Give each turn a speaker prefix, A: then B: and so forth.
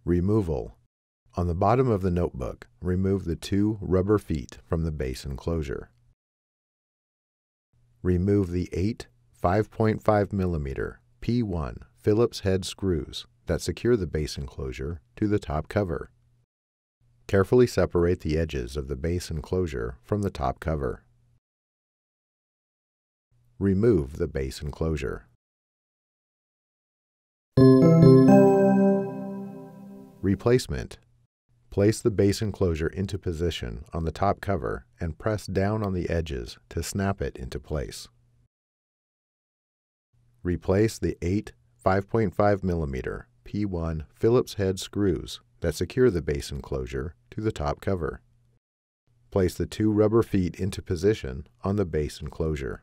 A: Removal. On the bottom of the notebook, remove the 2 rubber feet from the base enclosure. Remove the 8 5.5 mm P1 Phillips head screws that secure the base enclosure to the top cover. Carefully separate the edges of the base enclosure from the top cover. Remove the base enclosure. Replacement. Place the base enclosure into position on the top cover and press down on the edges to snap it into place. Replace the 8 5.5 mm P1 Phillips head screws that secure the base enclosure to the top cover. Place the 2 rubber feet into position on the base enclosure.